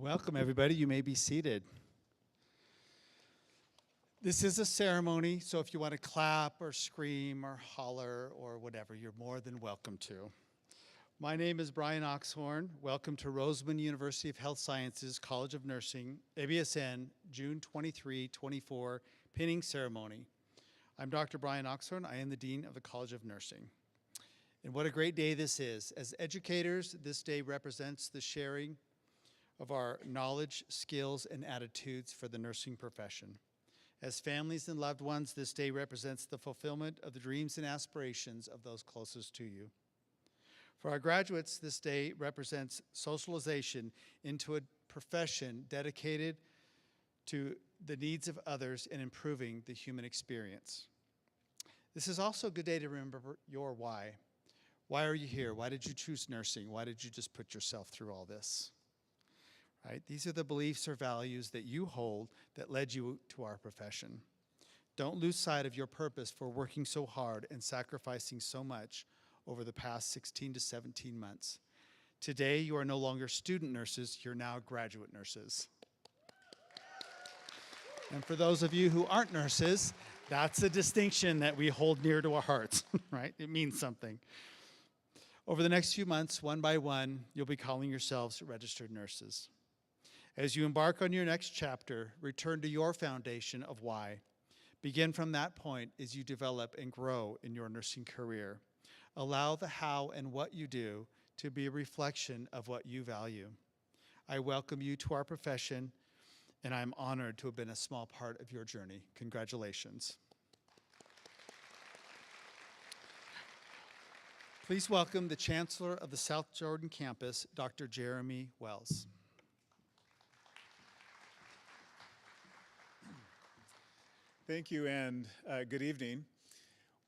Welcome, everybody. You may be seated. This is a ceremony, so if you want to clap or scream or holler or whatever, you're more than welcome to. My name is Brian Oxhorn. Welcome to Roseman University of Health Sciences College of Nursing, ABSN, June 23, 24, pinning ceremony. I'm Dr. Brian Oxhorn. I am the Dean of the College of Nursing. And what a great day this is. As educators, this day represents the sharing of our knowledge, skills, and attitudes for the nursing profession. As families and loved ones, this day represents the fulfillment of the dreams and aspirations of those closest to you. For our graduates, this day represents socialization into a profession dedicated to the needs of others and improving the human experience. This is also a good day to remember your why. Why are you here? Why did you choose nursing? Why did you just put yourself through all this? Right? These are the beliefs or values that you hold that led you to our profession. Don't lose sight of your purpose for working so hard and sacrificing so much over the past 16 to 17 months. Today, you are no longer student nurses, you're now graduate nurses. And for those of you who aren't nurses, that's a distinction that we hold near to our hearts, right? It means something. Over the next few months, one by one, you'll be calling yourselves registered nurses. As you embark on your next chapter, return to your foundation of why. Begin from that point as you develop and grow in your nursing career. Allow the how and what you do to be a reflection of what you value. I welcome you to our profession, and I'm honored to have been a small part of your journey. Congratulations. Please welcome the Chancellor of the South Jordan campus, Dr. Jeremy Wells. Thank you, and good evening.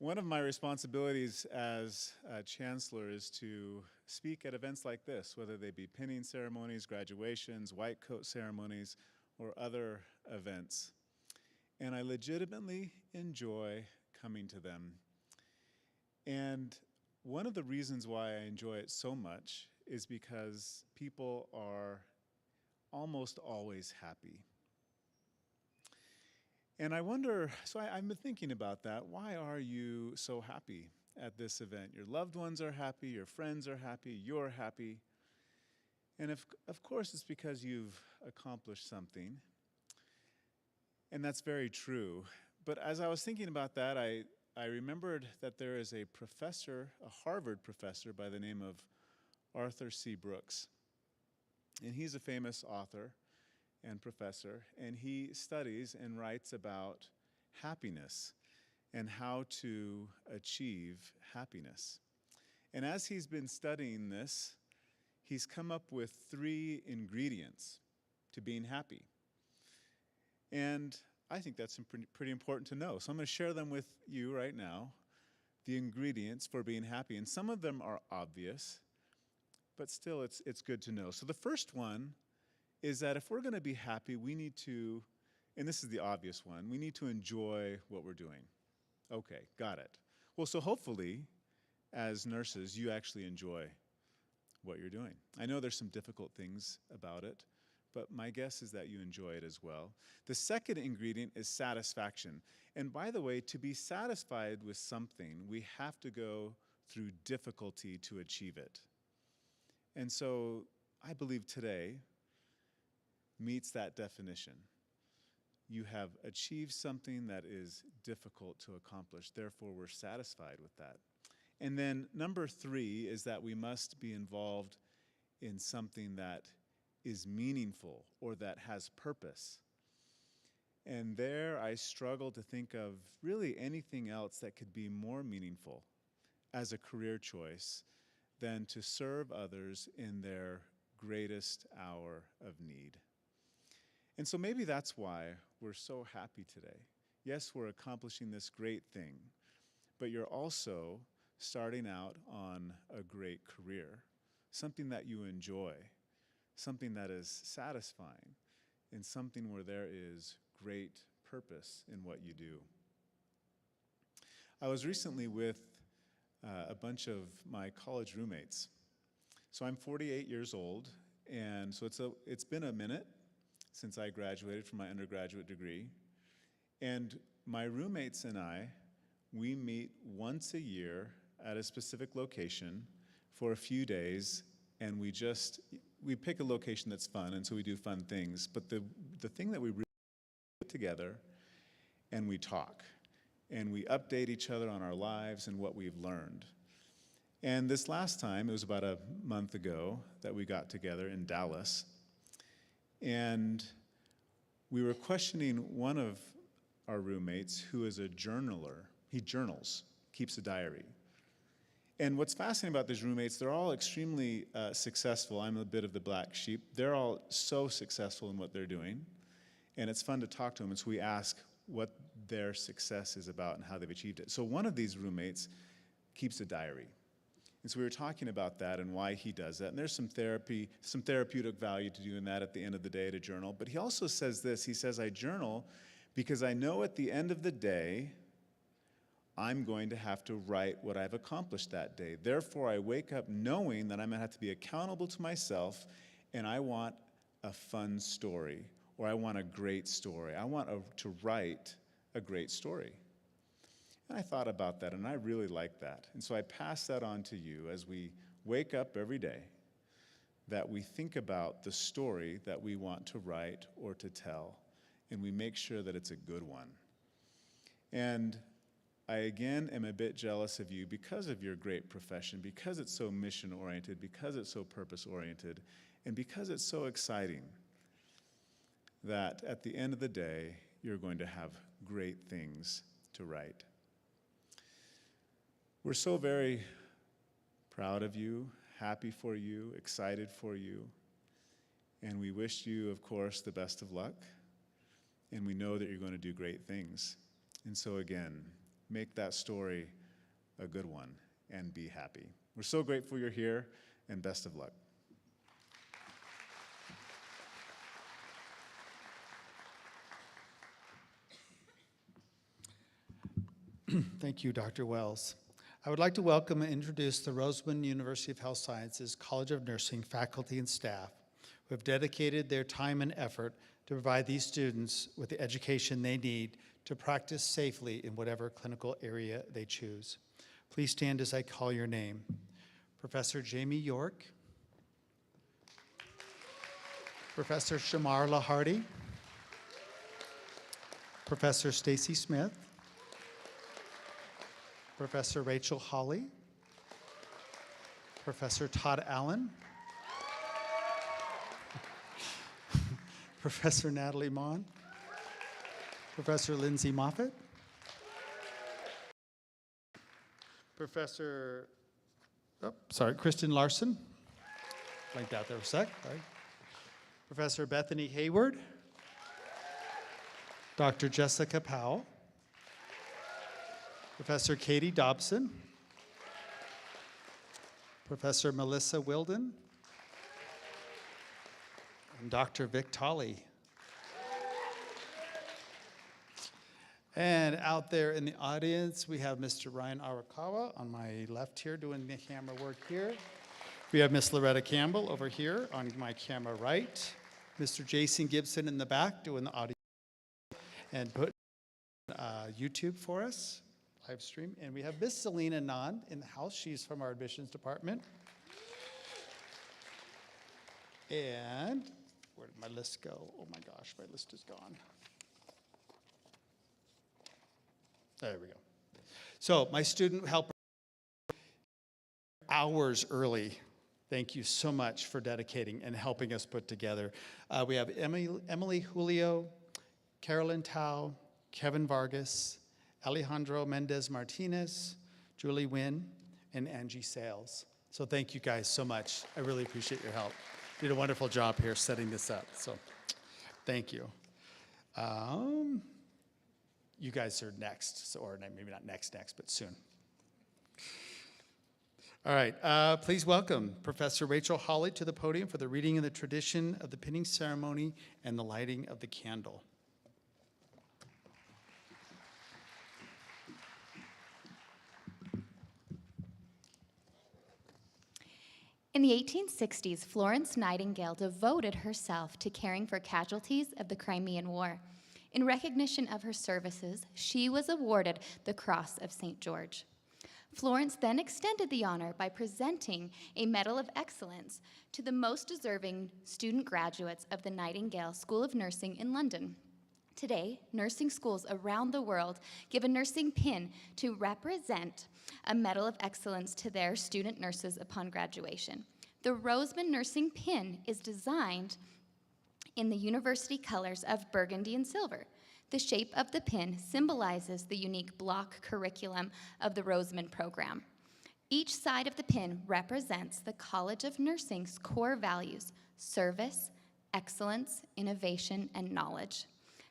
One of my responsibilities as Chancellor is to speak at events like this, whether they be pinning ceremonies, graduations, white coat ceremonies, or other events. And I legitimately enjoy coming to them. And one of the reasons why I enjoy it so much is because people are almost always happy. And I wonder, so I've been thinking about that. Why are you so happy at this event? Your loved ones are happy, your friends are happy, you're happy. And of course, it's because you've accomplished something. And that's very true. But as I was thinking about that, I remembered that there is a professor, a Harvard professor by the name of Arthur C. Brooks. And he's a famous author and professor, and he studies and writes about happiness and how to achieve happiness. And as he's been studying this, he's come up with 3 ingredients to being happy. And I think that's pretty important to know. So I'm going to share them with you right now, the ingredients for being happy. And some of them are obvious, but still it's good to know. So the first one is that if we're going to be happy, we need to, and this is the obvious one, we need to enjoy what we're doing. Okay, got it. Well, so hopefully, as nurses, you actually enjoy what you're doing. I know there's some difficult things about it, but my guess is that you enjoy it as well. The second ingredient is satisfaction. And by the way, to be satisfied with something, we have to go through difficulty to achieve it. And so I believe today meets that definition. You have achieved something that is difficult to accomplish, therefore we're satisfied with that. And then number 3 is that we must be involved in something that is meaningful or that has purpose. And there I struggle to think of really anything else that could be more meaningful as a career choice than to serve others in their greatest hour of need. And so maybe that's why we're so happy today. Yes, we're accomplishing this great thing, but you're also starting out on a great career, something that you enjoy, something that is satisfying, and something where there is great purpose in what you do. I was recently with a bunch of my college roommates. So I'm 48 years old, And so it's been a minute since I graduated from my undergraduate degree. And my roommates and I, we meet once a year at a specific location for a few days, and we pick a location that's fun, and so we do fun things. But the thing that we really put together, and we talk, and we update each other on our lives and what we've learned. And this last time, it was about a month ago that we got together in Dallas, and we were questioning one of our roommates who is a journaler. He journals, keeps a diary. And what's fascinating about these roommates, they're all extremely successful. I'm a bit of the black sheep. They're all so successful in what they're doing, and it's fun to talk to them. And so we ask what their success is about and how they've achieved it. So one of these roommates keeps a diary. And so we were talking about that and why he does that. And there's some therapeutic value to doing that at the end of the day to journal. But he also says this, he says, I journal because I know at the end of the day, I'm going to have to write what I've accomplished that day. Therefore, I wake up knowing that I'm going to have to be accountable to myself, and I want a fun story, or I want a great story. I want to write a great story. And I thought about that, and I really like that. And so I pass that on to you as we wake up every day, that we think about the story that we want to write or to tell, and we make sure that it's a good one. And I, again, am a bit jealous of you because of your great profession, because it's so mission-oriented, because it's so purpose-oriented, and because it's so exciting that at the end of the day, you're going to have great things to write. We're so very proud of you, happy for you, excited for you, and we wish you, of course, the best of luck, and we know that you're going to do great things. And so again, make that story a good one and be happy. We're so grateful you're here, and best of luck. Thank you, Dr. Wells. I would like to welcome and introduce the Roseman University of Health Sciences College of Nursing faculty and staff who have dedicated their time and effort to provide these students with the education they need to practice safely in whatever clinical area they choose. Please stand as I call your name. Professor Jamie York, Professor Shamar Lahardy, Professor Stacy Smith, Professor Rachel Hawley, Professor Todd Allen, Professor Natalie Mon, Professor Lindsay Moffett, Professor, Kristen Larson, blanked out there for a sec, sorry. Professor Bethany Hayward, Dr. Jessica Powell, Professor Katie Dobson, Professor Melissa Wilden, and Dr. Vic Tolley. And out there in the audience, we have Mr. Ryan Arakawa on my left here doing the camera work here. We have Miss Loretta Campbell over here on my camera right. Mr. Jason Gibson in the back doing the audio and put YouTube for us. Live stream. And we have Miss Selena Nand in the house. She's from our admissions department. And where did my list go? Oh my gosh, my list is gone. There we go. So my student helper hours early. Thank you so much for dedicating and helping us put together. We have Emily Julio, Carolyn Tao, Kevin Vargas, Alejandro Mendez Martinez, Julie Wynn, and Angie Sales. So thank you guys so much. I really appreciate your help. You did a wonderful job here setting this up, so thank you. You guys are next, or maybe not next, but soon. All right, please welcome Professor Rachel Hawley to the podium for the reading of the tradition of the pinning ceremony and the lighting of the candle. In the 1860s, Florence Nightingale devoted herself to caring for casualties of the Crimean War. In recognition of her services, she was awarded the Cross of St. George. Florence then extended the honor by presenting a Medal of Excellence to the most deserving student graduates of the Nightingale School of Nursing in London. Today, nursing schools around the world give a nursing pin to represent a Medal of Excellence to their student nurses upon graduation. The Roseman nursing pin is designed in the university colors of burgundy and silver. The shape of the pin symbolizes the unique block curriculum of the Roseman program. Each side of the pin represents the College of Nursing's core values: service, excellence, innovation, and knowledge.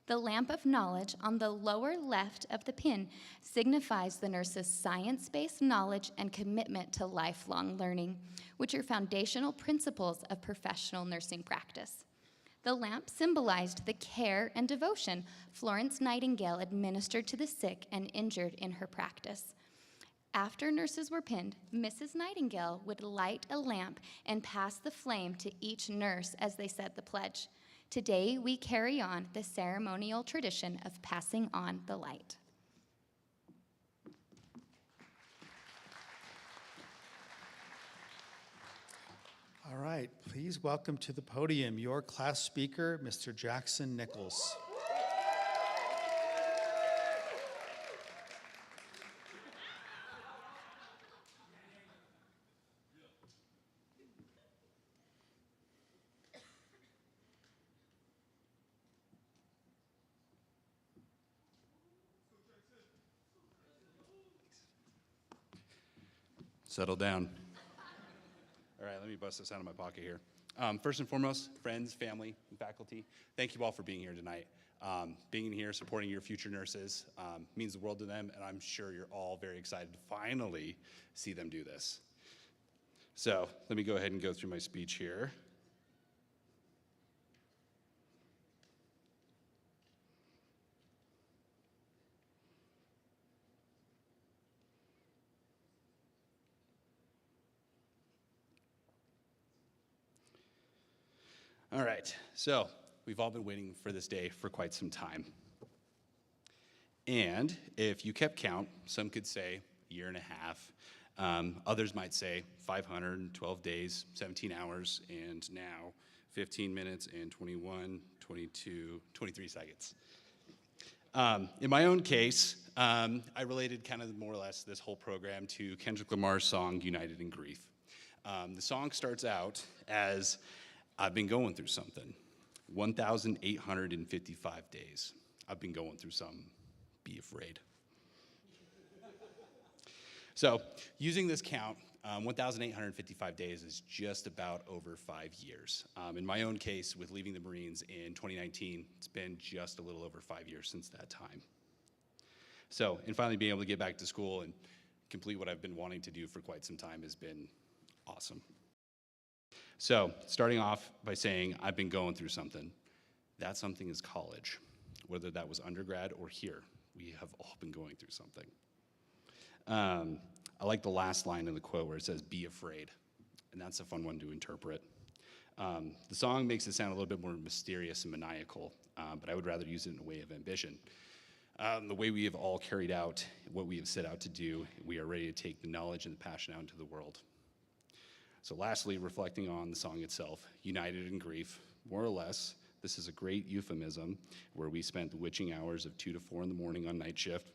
The lamp of knowledge on the lower left of the pin signifies the nurse's science-based knowledge and commitment to lifelong learning, which are foundational principles of professional nursing practice. The lamp symbolized the care and devotion Florence Nightingale administered to the sick and injured in her practice. After nurses were pinned, Mrs. Nightingale would light a lamp and pass the flame to each nurse as they said the pledge. Today, we carry on the ceremonial tradition of passing on the light. All right, please welcome to the podium your class speaker, Mr. Jackson Nichols. Settle down. All right, let me bust this out of my pocket here. First and foremost, friends, family, and faculty, thank you all for being here tonight. Being here, supporting your future nurses means the world to them, and I'm sure you're all very excited to finally see them do this. So let me go ahead and go through my speech here. All right, so we've all been waiting for this day for quite some time. And if you kept count, some could say a year and a half. Others might say 512 days, 17 hours, and now 15 minutes and 21, 22, 23 seconds. In my own case, I related kind of more or less this whole program to Kendrick Lamar's song, United in Grief. The song starts out as, I've been going through something. 1,855 days. I've been going through something. Be afraid. So, using this count, 1,855 days is just about over 5 years. In my own case, with leaving the Marines in 2019, it's been just a little over 5 years since that time. So, and finally being able to get back to school and complete what I've been wanting to do for quite some time has been awesome. So, starting off by saying I've been going through something. That something is college. Whether that was undergrad or here, we have all been going through something. I like the last line in the quote where it says, be afraid. And that's a fun one to interpret. The song makes it sound a little bit more mysterious and maniacal, but I would rather use it in a way of ambition. The way we have all carried out what we have set out to do, we are ready to take the knowledge and the passion out into the world. So lastly, reflecting on the song itself, United in Grief, more or less, this is a great euphemism where we spent the witching hours of 2 to 4 in the morning on night shift,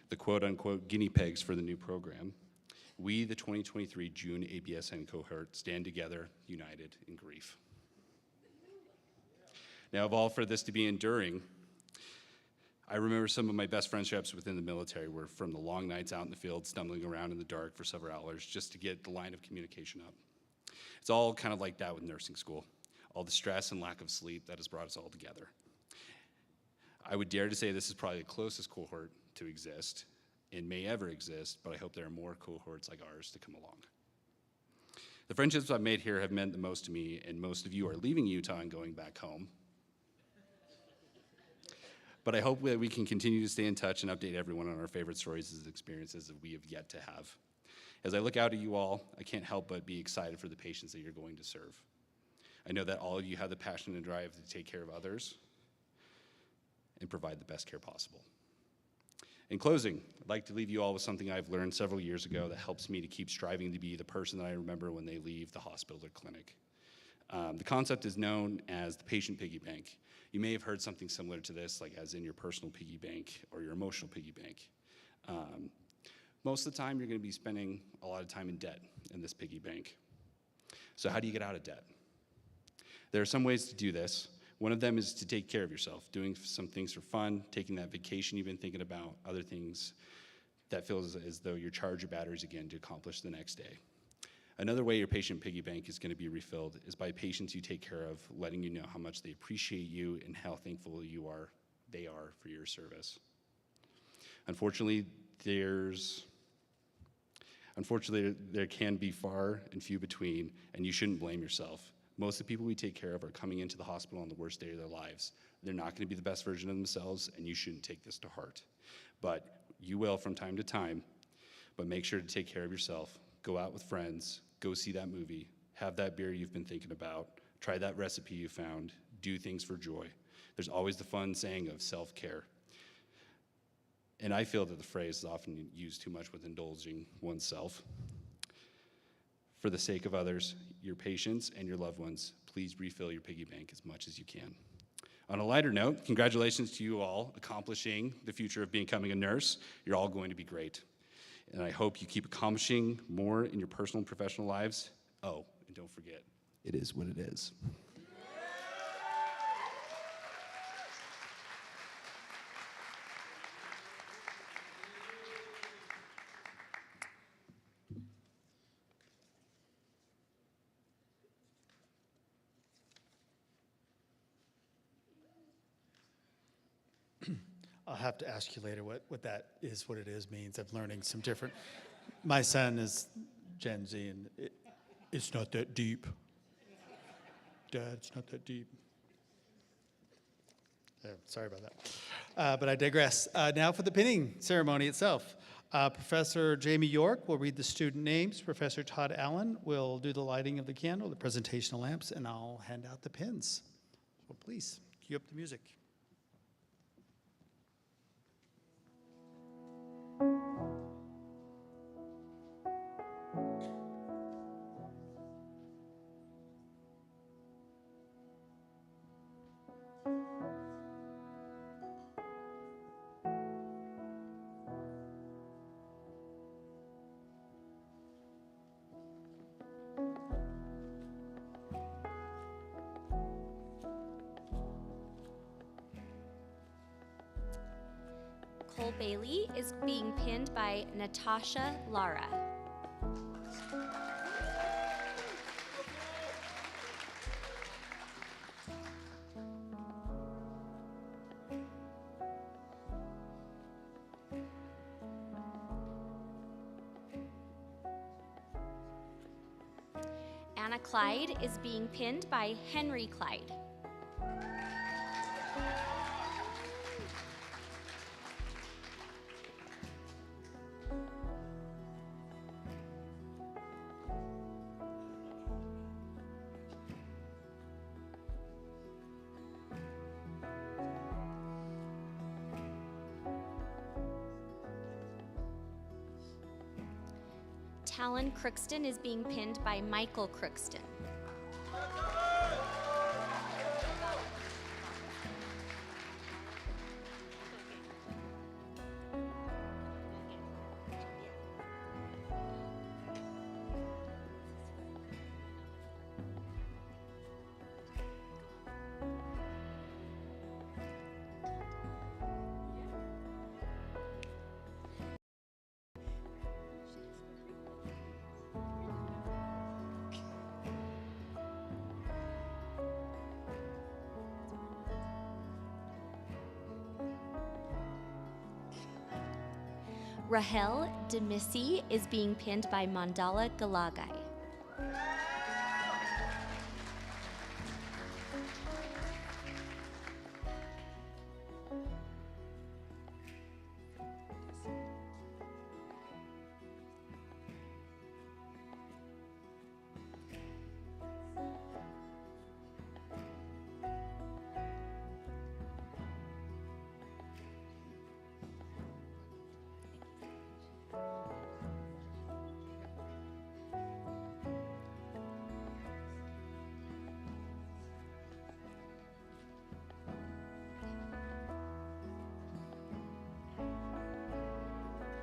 the quote-unquote guinea pigs for the new program. We, the 2023 June ABSN cohort, stand together, united in grief. Now, of all for this to be enduring, I remember some of my best friendships within the military were from the long nights out in the field, stumbling around in the dark for several hours just to get the line of communication up. It's all kind of like that with nursing school. All the stress and lack of sleep that has brought us all together. I would dare to say this is probably the closest cohort to exist and may ever exist, but I hope there are more cohorts like ours to come along. The friendships I've made here have meant the most to me, and most of you are leaving Utah and going back home. But I hope that we can continue to stay in touch and update everyone on our favorite stories and experiences that we have yet to have. As I look out at you all, I can't help but be excited for the patients that you're going to serve. I know that all of you have the passion and drive to take care of others and provide the best care possible. In closing, I'd like to leave you all with something I've learned several years ago that helps me to keep striving to be the person that I remember when they leave the hospital or clinic. The concept is known as the patient piggy bank. You may have heard something similar to this, like as in your personal piggy bank or your emotional piggy bank. Most of the time, you're going to be spending a lot of time in debt in this piggy bank. So how do you get out of debt? There are some ways to do this. One of them is to take care of yourself, doing some things for fun, taking that vacation you've been thinking about, other things that feels as though you charge your batteries again to accomplish the next day. Another way your patient piggy bank is going to be refilled is by patients you take care of, letting you know how much they appreciate you and how thankful they are for your service. Unfortunately, there can be far and few between, and you shouldn't blame yourself. Most of the people we take care of are coming into the hospital on the worst day of their lives. They're not going to be the best version of themselves, and you shouldn't take this to heart. But you will from time to time, but make sure to take care of yourself. Go out with friends, go see that movie, have that beer you've been thinking about, try that recipe you found, do things for joy. There's always the fun saying of self-care. And I feel that the phrase is often used too much with indulging oneself. For the sake of others, your patients, and your loved ones, please refill your piggy bank as much as you can. On a lighter note, congratulations to you all accomplishing the future of becoming a nurse. You're all going to be great. And I hope you keep accomplishing more in your personal and professional lives. Oh, and don't forget, it is what it is. I'll have to ask you later what that is, what it is means. I'm learning some different. My son is Gen Z, and it's not that deep. Dad, it's not that deep. Sorry about that. But I digress. Now for the pinning ceremony itself. Professor Jamie York will read the student names. Professor Todd Allen will do the lighting of the candle, the presentation of lamps, and I'll hand out the pins. So please, cue up the music. Cole Bailey is being pinned by Natasha Lara. Anna Clyde is being pinned by Henry Clyde. Talon Crookston is being pinned by Michael Crookston. Rahel Demissi is being pinned by Mandala Galagai.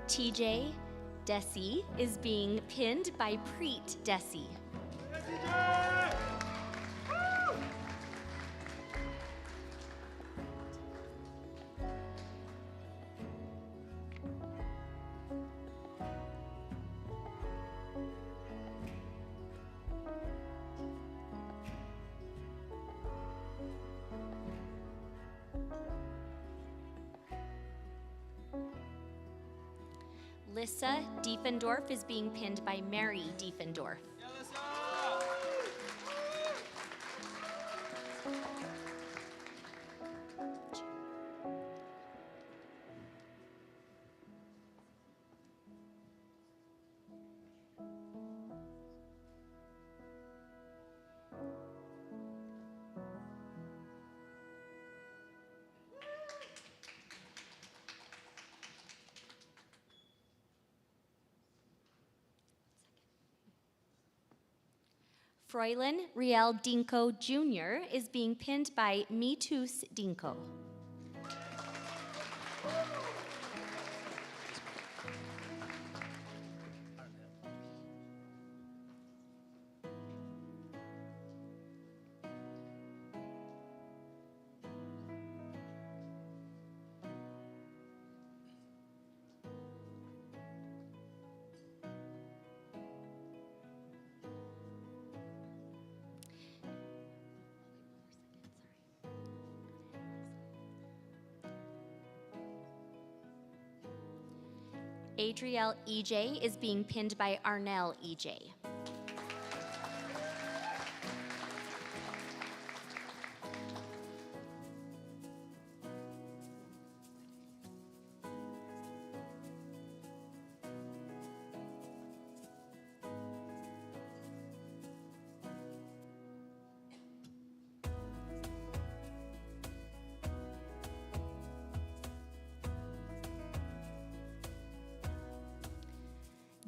TJ Desi is being pinned by Preet Desi. Lissa Diefendorf is being pinned by Mary Diefendorf. Fräulein Riel Dinko Jr. is being pinned by Mitus Dinko. Adrielle EJ is being pinned by Arnell EJ.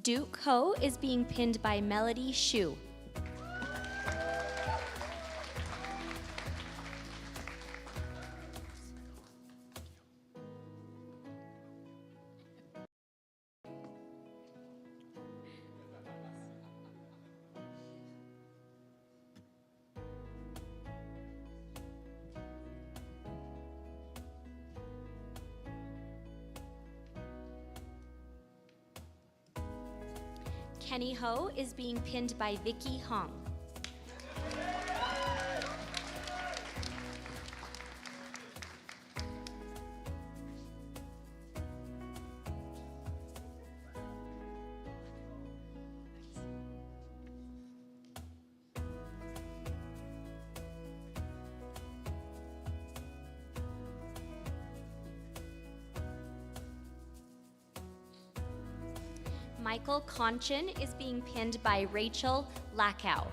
Duke Ho is being pinned by Melody Shu. Kenny Ho is being pinned by Vicky Hong. Michael Conchin is being pinned by Rachel Lackow.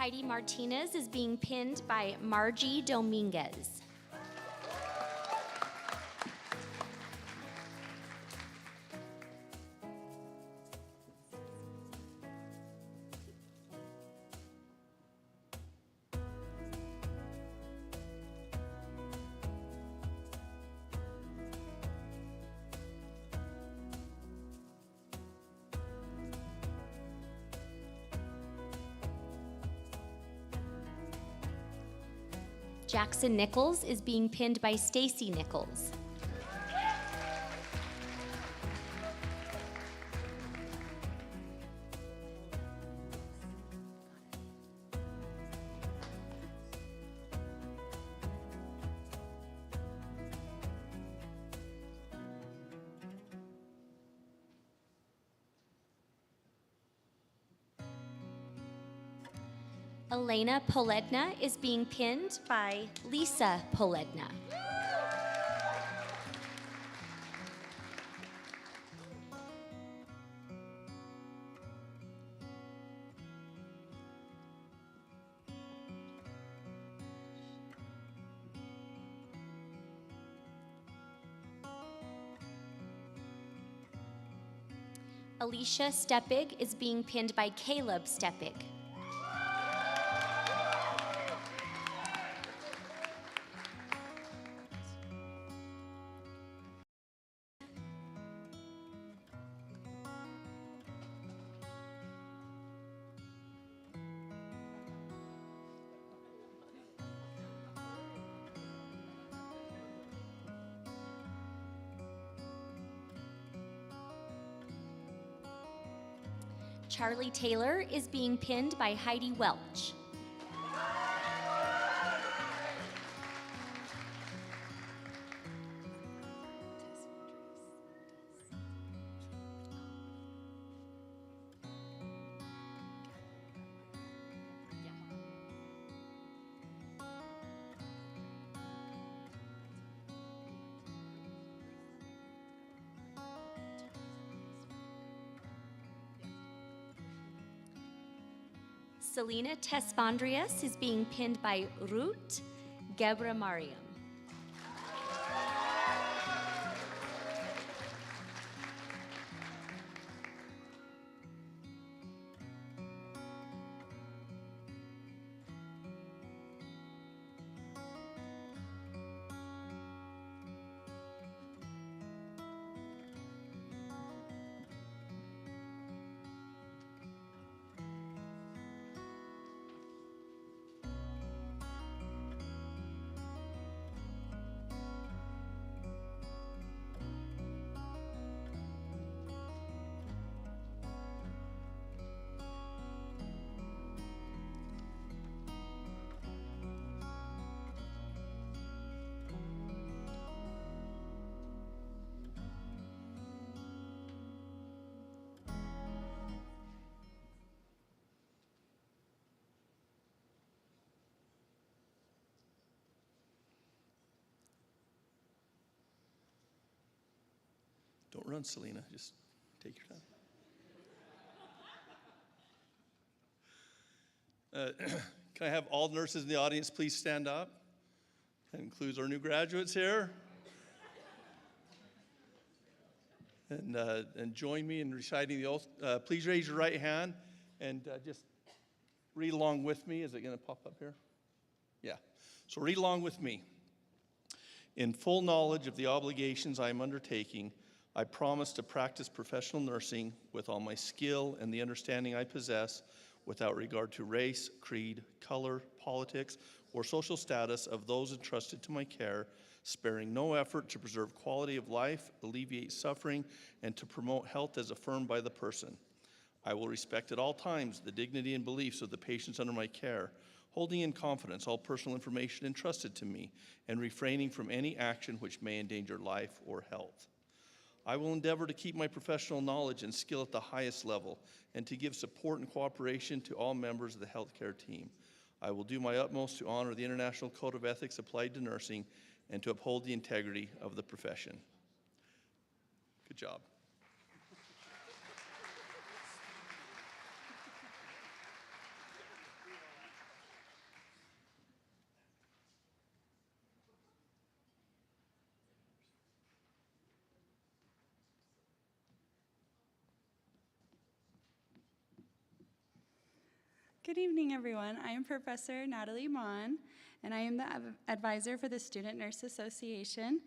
Heidi Martinez is being pinned by Margie Dominguez. Jackson Nichols is being pinned by Stacy Nichols. Elena Poledna is being pinned by Lisa Poledna. Alicia Steppig is being pinned by Caleb Steppig. Charlie Taylor is being pinned by Heidi Welch. Selena Tesfandrias is being pinned by Ruth Gebra Mariam. Don't run, Selena. Just take your time. Can I have all nurses in the audience please stand up? That includes our new graduates here. And join me in reciting the oath. Please raise your right hand and just read along with me. Is it going to pop up here? Yeah. So read along with me. In full knowledge of the obligations I am undertaking, I promise to practice professional nursing with all my skill and the understanding I possess without regard to race, creed, color, politics, or social status of those entrusted to my care, sparing no effort to preserve quality of life, alleviate suffering, and to promote health as affirmed by the person. I will respect at all times the dignity and beliefs of the patients under my care, holding in confidence all personal information entrusted to me, and refraining from any action which may endanger life or health. I will endeavor to keep my professional knowledge and skill at the highest level and to give support and cooperation to all members of the healthcare team. I will do my utmost to honor the International Code of Ethics applied to nursing and to uphold the integrity of the profession. Good job. Good evening, everyone. I am Professor Natalie Mon, and I am the advisor for the Student Nurse Association.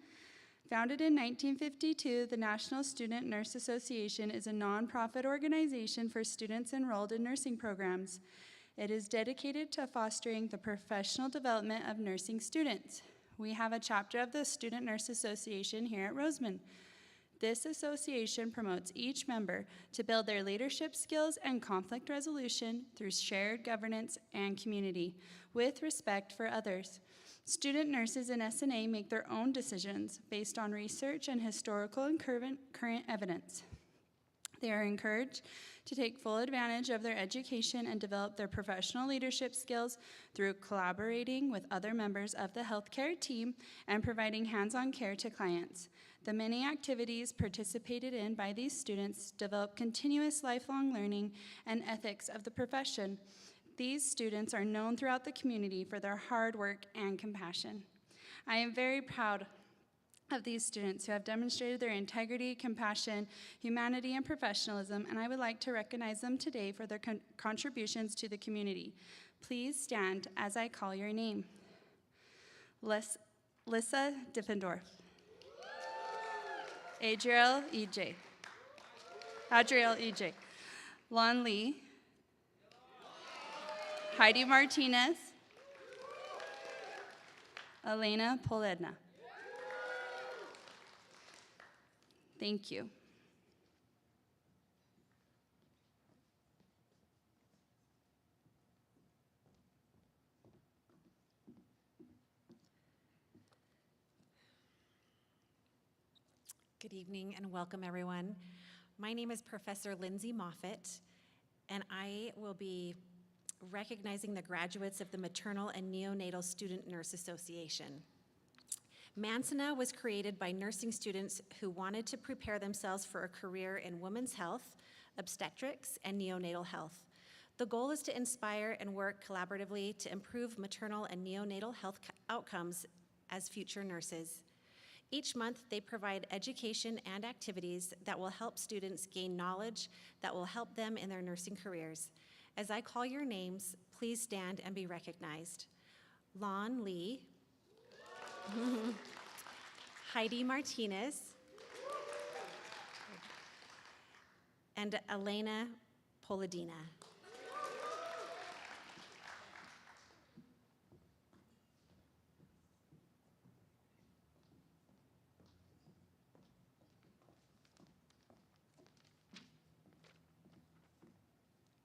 Founded in 1952, the National Student Nurse Association is a nonprofit organization for students enrolled in nursing programs. It is dedicated to fostering the professional development of nursing students. We have a chapter of the Student Nurse Association here at Roseman. This association promotes each member to build their leadership skills and conflict resolution through shared governance and community, with respect for others. Student nurses in SNA make their own decisions based on research and historical and current evidence. They are encouraged to take full advantage of their education and develop their professional leadership skills through collaborating with other members of the healthcare team and providing hands-on care to clients. The many activities participated in by these students develop continuous lifelong learning and ethics of the profession. These students are known throughout the community for their hard work and compassion. I am very proud of these students who have demonstrated their integrity, compassion, humanity, and professionalism, and I would like to recognize them today for their contributions to the community. Please stand as I call your name. Lissa Diffendorf. Adriel E.J. Lon Lee. Heidi Martinez. Elena Poledna. Thank you. Good evening and welcome, everyone. My name is Professor Lindsay Moffett, and I will be recognizing the graduates of the Maternal and Neonatal Student Nurse Association. Mansana was created by nursing students who wanted to prepare themselves for a career in women's health, obstetrics, and neonatal health. The goal is to inspire and work collaboratively to improve maternal and neonatal health outcomes as future nurses. Each month, they provide education and activities that will help students gain knowledge that will help them in their nursing careers. As I call your names, please stand and be recognized. Lon Lee. Heidi Martinez. And Elena Poledina.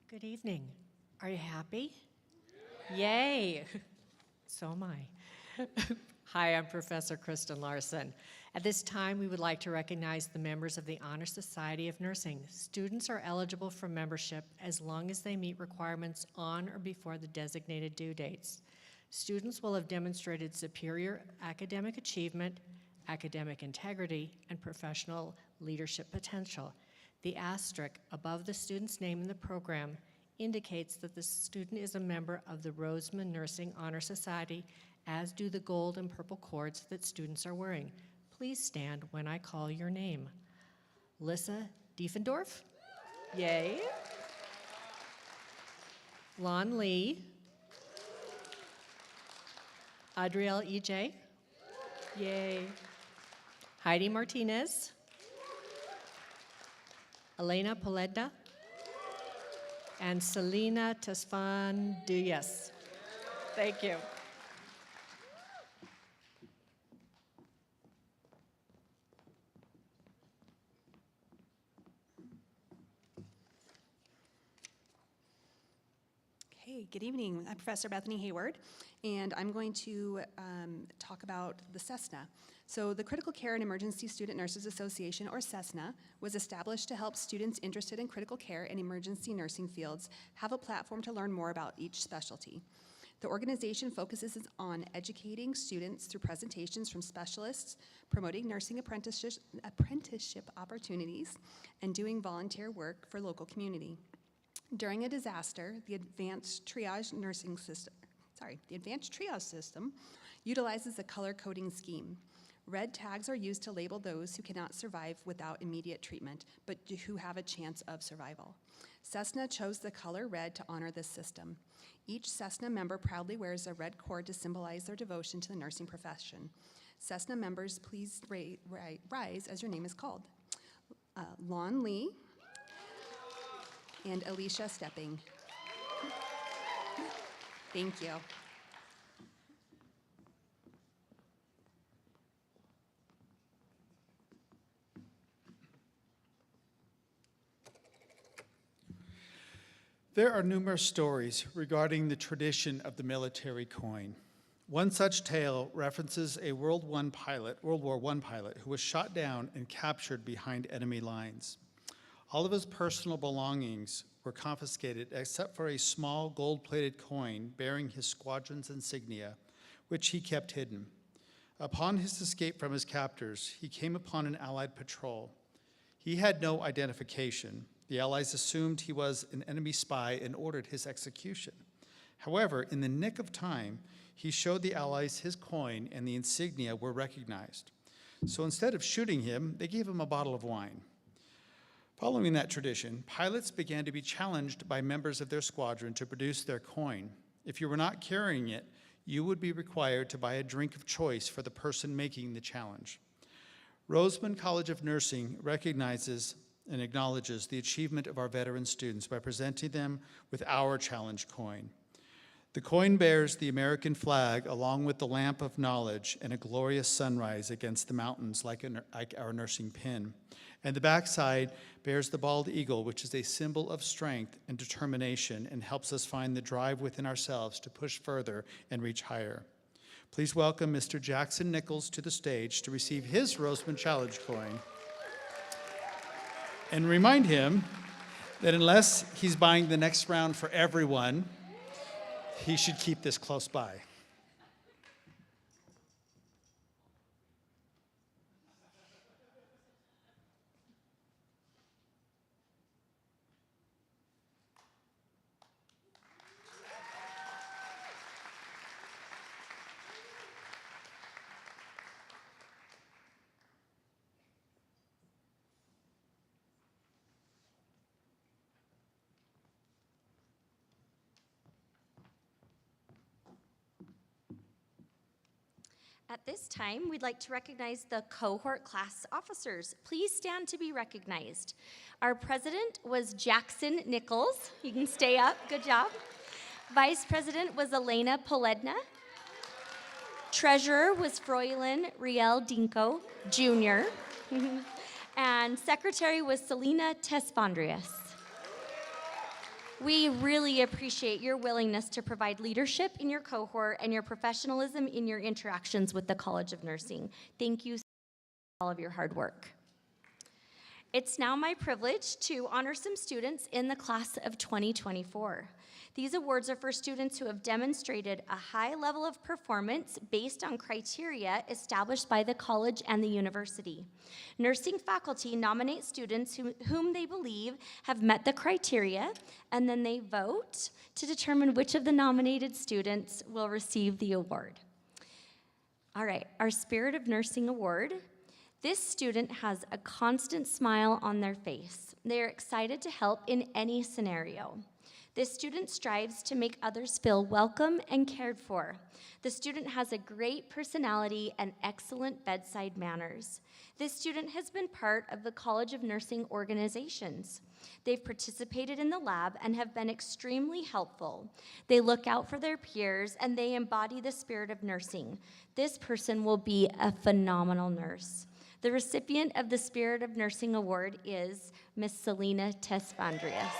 Good evening. Are you happy? Yay! So am I. Hi, I'm Professor Kristen Larson. At this time, we would like to recognize the members of the Honor Society of Nursing. Students are eligible for membership as long as they meet requirements on or before the designated due dates. Students will have demonstrated superior academic achievement, academic integrity, and professional leadership potential. The asterisk above the student's name in the program indicates that the student is a member of the Roseman Nursing Honor Society, as do the gold and purple cords that students are wearing. Please stand when I call your name. Lissa Diefendorf? Yay. Lon Lee? Adriel E.J.? Yay. Heidi Martinez? Elena Poledna, and Selena Tesfan Diaz. Thank you. Okay, good evening. I'm Professor Bethany Hayward, and I'm going to talk about the CESNA. So the Critical Care and Emergency Student Nurses Association, or CESNA, was established to help students interested in critical care and emergency nursing fields have a platform to learn more about each specialty. The organization focuses on educating students through presentations from specialists, promoting nursing apprenticeship opportunities, and doing volunteer work for local community. During a disaster, the advanced triage system utilizes a color coding scheme. Red tags are used to label those who cannot survive without immediate treatment, but who have a chance of survival. CESNA chose the color red to honor this system. Each CESNA member proudly wears a red cord to symbolize their devotion to the nursing profession. CESNA members, please rise as your name is called. Lon Lee and Alicia Stepping. Thank you. There are numerous stories regarding the tradition of the military coin. One such tale references a World War I pilot who was shot down and captured behind enemy lines. All of his personal belongings were confiscated except for a small gold-plated coin bearing his squadron's insignia, which he kept hidden. Upon his escape from his captors, he came upon an Allied patrol. He had no identification. The Allies assumed he was an enemy spy and ordered his execution. However, in the nick of time, he showed the Allies his coin and the insignia were recognized. So instead of shooting him, they gave him a bottle of wine. Following that tradition, pilots began to be challenged by members of their squadron to produce their coin. If you were not carrying it, you would be required to buy a drink of choice for the person making the challenge. Roseman College of Nursing recognizes and acknowledges the achievement of our veteran students by presenting them with our challenge coin. The coin bears the American flag along with the lamp of knowledge and a glorious sunrise against the mountains like our nursing pin. And the backside bears the bald eagle, which is a symbol of strength and determination and helps us find the drive within ourselves to push further and reach higher. Please welcome Mr. Jackson Nichols to the stage to receive his Roseman Challenge coin. And remind him that unless he's buying the next round for everyone, he should keep this close by. At this time, we'd like to recognize the cohort class officers. Please stand to be recognized. Our president was Jackson Nichols. You can stay up, good job. Vice president was Elena Poledna. Treasurer was Froilin Riel Dinko Jr. And secretary was Selena Tesfandrias. We really appreciate your willingness to provide leadership in your cohort and your professionalism in your interactions with the College of Nursing. Thank you for all of your hard work. It's now my privilege to honor some students in the class of 2024. These awards are for students who have demonstrated a high level of performance based on criteria established by the college and the university. Nursing faculty nominate students whom they believe have met the criteria, and then they vote to determine which of the nominated students will receive the award. All right, our Spirit of Nursing Award. This student has a constant smile on their face. They are excited to help in any scenario. This student strives to make others feel welcome and cared for. The student has a great personality and excellent bedside manners. This student has been part of the College of Nursing organizations. They've participated in the lab and have been extremely helpful. They look out for their peers and they embody the spirit of nursing. This person will be a phenomenal nurse. The recipient of the Spirit of Nursing Award is Miss Selena Tesfandrias.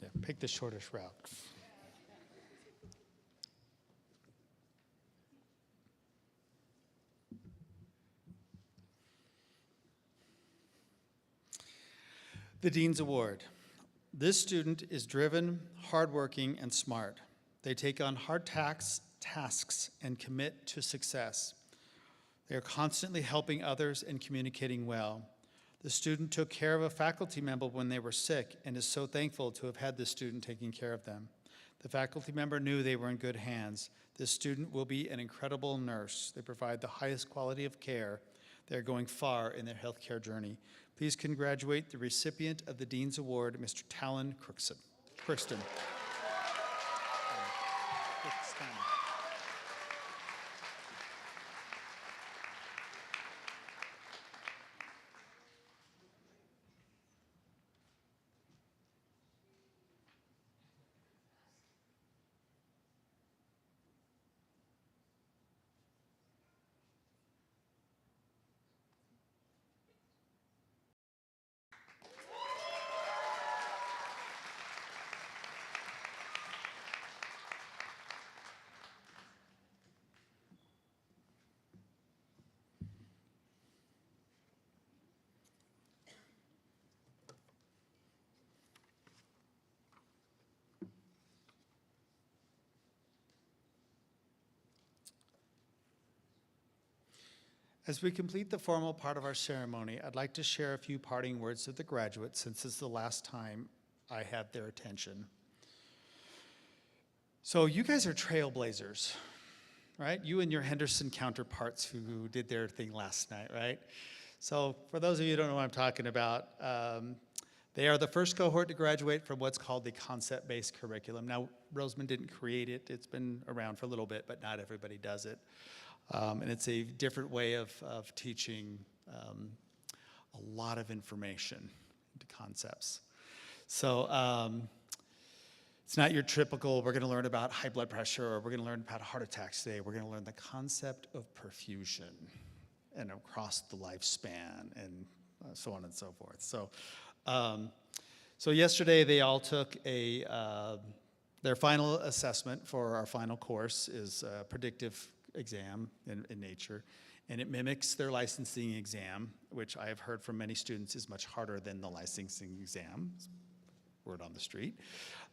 Yeah, pick the shortest route. The Dean's Award. This student is driven, hardworking, and smart. They take on hard tasks and commit to success. They are constantly helping others and communicating well. The student took care of a faculty member when they were sick and is so thankful to have had this student taking care of them. The faculty member knew they were in good hands. This student will be an incredible nurse. They provide the highest quality of care. They're going far in their healthcare journey. Please congratulate the recipient of the Dean's Award, Mr. Talon Crookston. As we complete the formal part of our ceremony, I'd like to share a few parting words with the graduates since it's the last time I had their attention. So you guys are trailblazers, right? You and your Henderson counterparts who did their thing last night, right? So for those of you who don't know what I'm talking about, they are the first cohort to graduate from what's called the concept-based curriculum. Now, Roseman didn't create it. It's been around for a little bit, but not everybody does it. And it's a different way of teaching a lot of information into concepts. So it's not your typical, we're going to learn about high blood pressure, or we're going to learn about heart attacks today. We're going to learn the concept of perfusion and across the lifespan and so on and so forth. So yesterday they all took their final assessment for our final course is a predictive exam in nature, and it mimics their licensing exam, which I have heard from many students is much harder than the licensing exam, word on the street.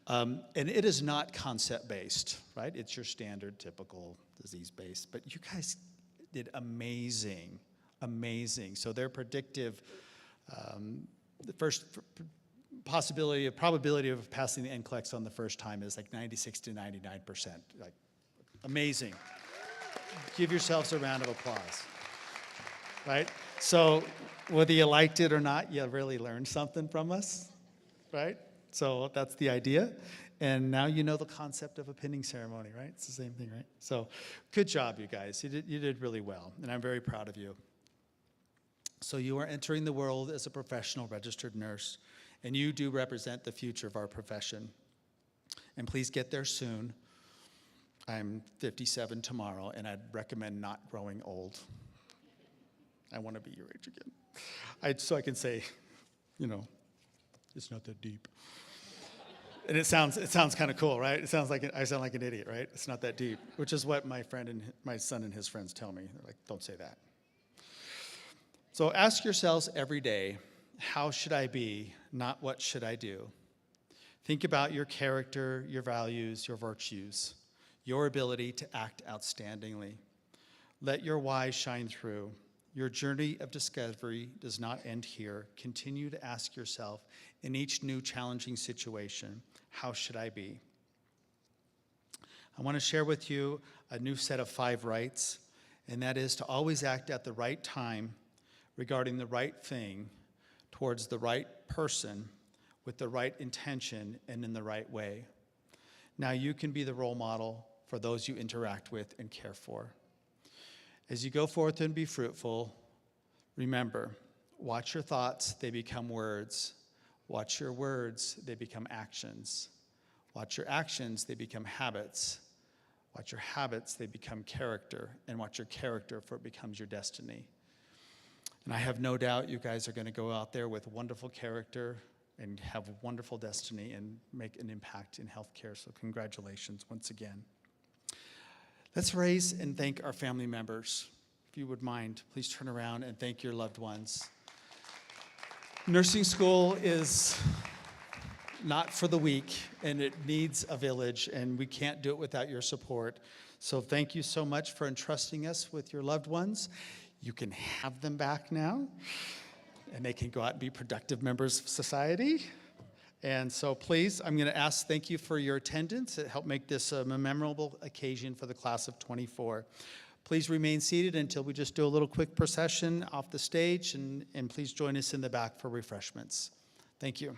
And it is not concept-based, right? It's your standard, typical disease-based, but you guys did amazing, amazing. So their predictive, the first probability of passing the NCLEX on the first time is like 96 to 99%, like amazing. Give yourselves a round of applause, right? So whether you liked it or not, you really learned something from us, right? So that's the idea. And now you know the concept of a pinning ceremony, right? It's the same thing, right? So good job, you guys. You did really well, and I'm very proud of you. So you are entering the world as a professional registered nurse, and you do represent the future of our profession. And please get there soon. I'm 57 tomorrow, and I'd recommend not growing old. I want to be your age again. So I can say, you know, it's not that deep. And it sounds kind of cool, right? It sounds like I sound like an idiot, right? It's not that deep, which is what my friend and my son and his friends tell me. They're like, don't say that. So ask yourselves every day, how should I be, not what should I do? Think about your character, your values, your virtues, your ability to act outstandingly. Let your why shine through. Your journey of discovery does not end here. Continue to ask yourself in each new challenging situation, how should I be? I want to share with you a new set of 5 rights, and that is to always act at the right time regarding the right thing towards the right person with the right intention and in the right way. Now you can be the role model for those you interact with and care for. As you go forth and be fruitful, remember, watch your thoughts, they become words. Watch your words, they become actions. Watch your actions, they become habits. Watch your habits, they become character. And watch your character, for it becomes your destiny. And I have no doubt you guys are going to go out there with wonderful character and have a wonderful destiny and make an impact in healthcare. So congratulations once again. Let's raise and thank our family members. If you would mind, please turn around and thank your loved ones. Nursing school is not for the weak, and it needs a village, and we can't do it without your support. So thank you so much for entrusting us with your loved ones. You can have them back now, and they can go out and be productive members of society. And so please, I'm going to thank you for your attendance. It helped make this a memorable occasion for the class of 24. Please remain seated until we just do a little quick procession off the stage, and please join us in the back for refreshments. Thank you.